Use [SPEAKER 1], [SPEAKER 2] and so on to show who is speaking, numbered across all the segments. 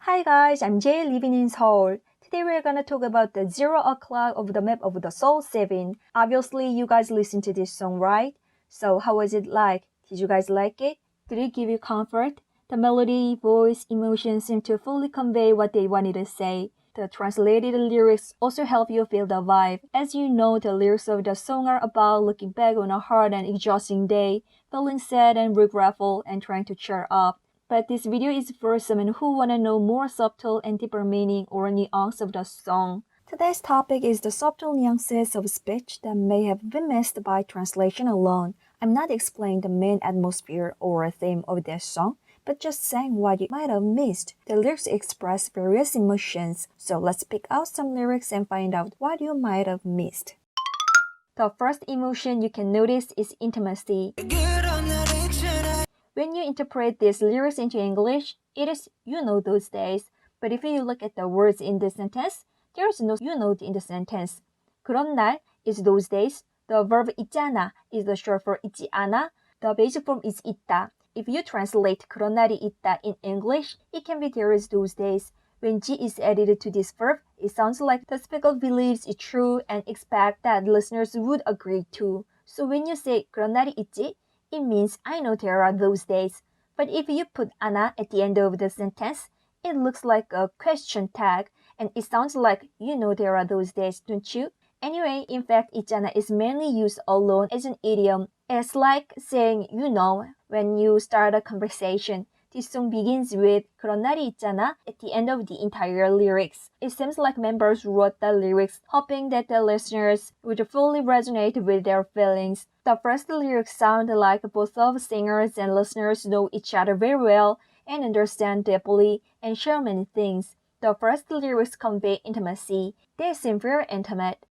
[SPEAKER 1] Hi guys, I'm Jay living in Seoul. Today we're gonna talk about the 0 o'clock of the map of the Seoul 7. Obviously you guys listened to this song, right? So how was it like? Did you guys like it? Did it give you comfort? The melody, voice, emotion seem to fully convey what they wanted to say. The translated lyrics also help you feel the vibe. As you know, the lyrics of the song are about looking back on a hard and exhausting day, feeling sad and regretful, and trying to cheer up. But this video is for someone who wanna know more subtle and deeper meaning or nuance of the song. Today's topic is the subtle nuances of speech that may have been missed by translation alone. I'm not explaining the main atmosphere or theme of this song, but just saying what you might have missed. The lyrics express various emotions, so let's pick out some lyrics and find out what you might have missed. The first emotion you can notice is intimacy. When you interpret these lyrics into English, it is "you know those days." But if you look at the words in the sentence, there is no "you know" in the sentence. 그런 날 is those days. The verb 있잖아 is the short for 있지 않아. The basic form is 있다. If you translate 그런 날이 있다 in English, it can be there is those days. When G is added to this verb, it sounds like the speaker believes it's true and expect that listeners would agree too. So when you say 그런 날이 있지, it means I know there are those days. But if you put 않아 at the end of the sentence, it looks like a question tag and it sounds like you know there are those days, don't you? Anyway, in fact, 있잖아 is mainly used alone as an idiom. It's like saying you know when you start a conversation. This song begins with 그런 날이 있잖아 at the end of the entire lyrics. It seems like members wrote the lyrics hoping that the listeners would fully resonate with their feelings. The first lyrics sound like both of singers and listeners know each other very well and understand deeply and share many things. The first lyrics convey intimacy. They seem very intimate.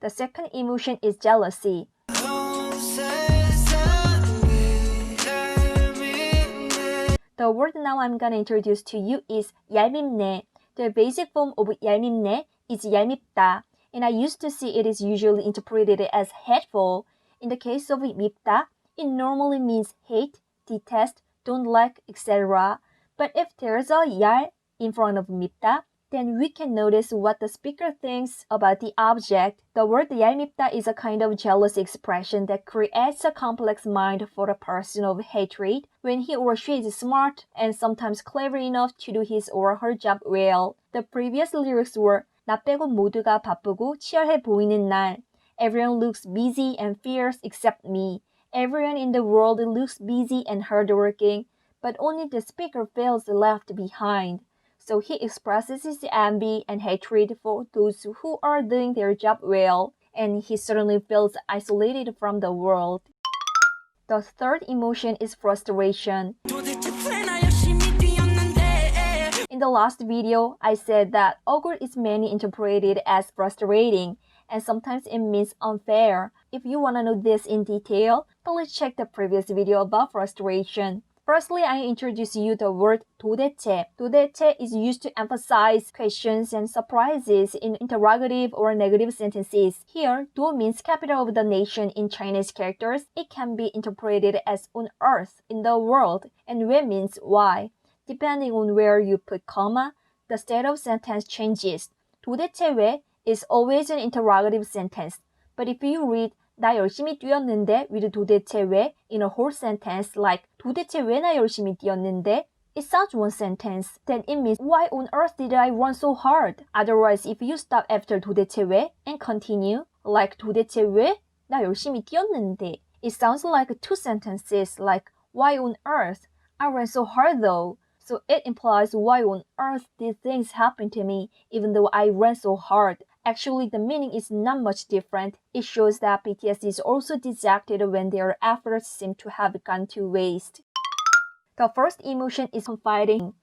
[SPEAKER 1] The second emotion is jealousy. The word now I'm gonna introduce to you is 얄밉네. The basic form of 얄밉네 is 얄밉다, and I used to see it is usually interpreted as hateful. In the case of 밉다, it normally means hate, detest, don't like, etc. But if there's a 얄 in front of 밉다, then we can notice what the speaker thinks about the object. The word 얄밉다 is a kind of jealous expression that creates a complex mind for a person of hatred when he or she is smart and sometimes clever enough to do his or her job well. The previous lyrics were 나 빼고 모두가 바쁘고 치열해 보이는 날. Everyone looks busy and fierce except me. Everyone in the world looks busy and hardworking, but only the speaker feels left behind. So he expresses his envy and hatred for those who are doing their job well, and he certainly feels isolated from the world. The third emotion is frustration. In the last video, I said that awkward is mainly interpreted as frustrating, and sometimes it means unfair. If you want to know this in detail, please check the previous video about frustration. Firstly, I introduce you the word 도대체. 도대체 is used to emphasize questions and surprises in interrogative or negative sentences. Here, 도 means capital of the nation in Chinese characters. It can be interpreted as on earth, in the world, and where means why. Depending on where you put comma, the state of sentence changes. 도대체 왜 is always an interrogative sentence. But if you read 나 열심히 뛰었는데 with 도대체 왜 in a whole sentence like 도대체 왜 나 열심히 뛰었는데, it sounds one sentence. Then it means why on earth did I run so hard? Otherwise, if you stop after 도대체 왜 and continue like 도대체 왜 나 열심히 뛰었는데, it sounds like two sentences like why on earth I ran so hard though. So it implies why on earth did things happen to me even though I ran so hard. Actually, the meaning is not much different. It shows that BTS is also dejected when their efforts seem to have gone to waste. The first emotion is confiding.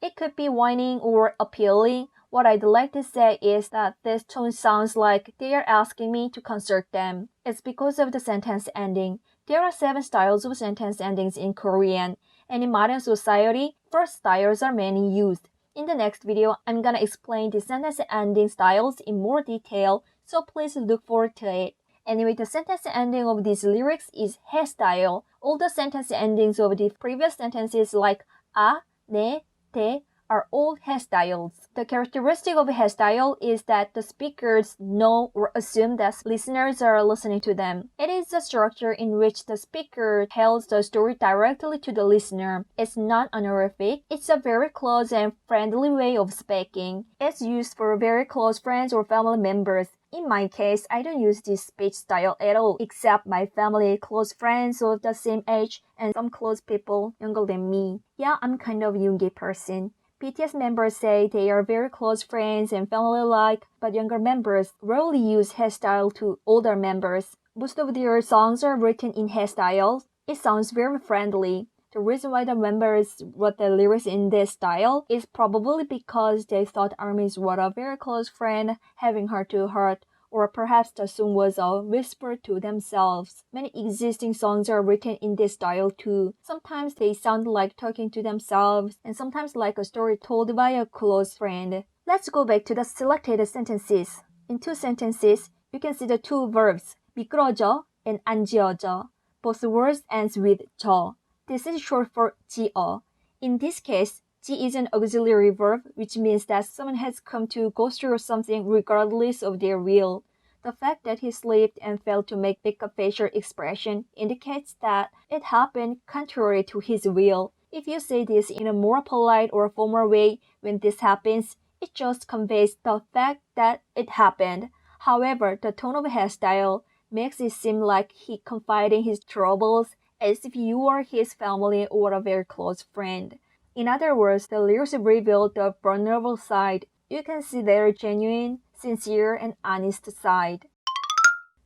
[SPEAKER 1] It could be whining or appealing. What I'd like to say is that this tone sounds like they are asking me to consult them. It's because of the sentence ending. There are 7 styles of sentence endings in Korean, and in modern society, 4 styles are mainly used. In the next video, I'm gonna explain the sentence ending styles in more detail, so please look forward to it. Anyway, the sentence ending of these lyrics is hairstyle. All the sentence endings of the previous sentences like 아, 네, 대 are all hairstyles. The characteristic of a hairstyle is that the speakers know or assume that listeners are listening to them. It is a structure in which the speaker tells the story directly to the listener. It's not honorific. It's a very close and friendly way of speaking. It's used for very close friends or family members. In my case, I don't use this speech style at all, except my family, close friends of the same age, and some close people younger than me. Yeah, I'm kind of youngy person. BTS members say they are very close friends and family-like, but younger members rarely use hairstyle to older members. Most of their songs are written in hairstyles. It sounds very friendly. The reason why the members wrote the lyrics in this style is probably because they thought ARMY's wrote a very close friend having heart-to-heart, or perhaps the song was a whisper to themselves. Many existing songs are written in this style too. Sometimes they sound like talking to themselves, and sometimes like a story told by a close friend. Let's go back to the selected sentences. In two sentences, you can see the two verbs, 미끄러져 and 안지어져. Both words ends with 져. This is short for 지어. In this case, 지 is an auxiliary verb, which means that someone has come to go through something regardless of their will. The fact that he slipped and failed to make a facial expression indicates that it happened contrary to his will. If you say this in a more polite or formal way when this happens, it just conveys the fact that it happened. However, the tone of hairstyle makes it seem like he confiding his troubles as if you are his family or a very close friend. In other words, the lyrics reveal the vulnerable side. You can see their genuine, sincere, and honest side.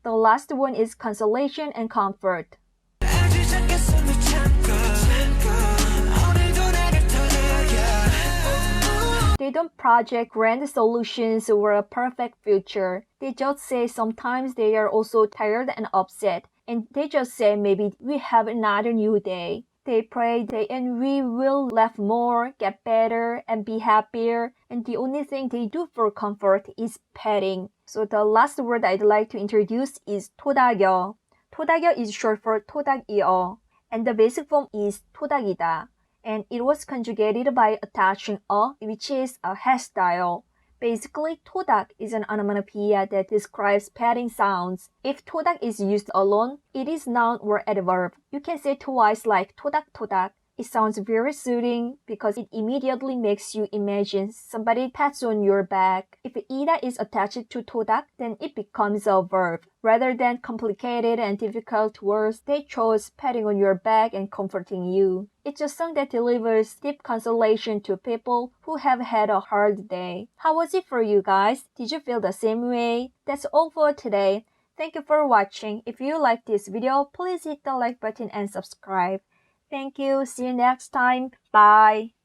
[SPEAKER 1] The last one is consolation and comfort. They don't project grand solutions or a perfect future. They just say sometimes they are also tired and upset. And they just say maybe we have another new day. They pray and we will laugh more, get better, and be happier. And the only thing they do for comfort is petting. So the last word I'd like to introduce is 토닥여. 토닥여 is short for 토닥이어. And the basic form is 토닥이다. And it was conjugated by attaching a, which is a hairstyle. Basically, 토닥 is an onomatopoeia that describes patting sounds. If 토닥 is used alone, it is noun or adverb. You can say twice like 토닥토닥. It sounds very soothing because it immediately makes you imagine somebody pats on your back. If ida is attached to 토닥, then it becomes a verb. Rather than complicated and difficult words, they chose patting on your back and comforting you. It's a song that delivers deep consolation to people who have had a hard day. How was it for you guys? Did you feel the same way? That's all for today. Thank you for watching. If you like this video, please hit the like button and subscribe. Thank you. See you next time. Bye.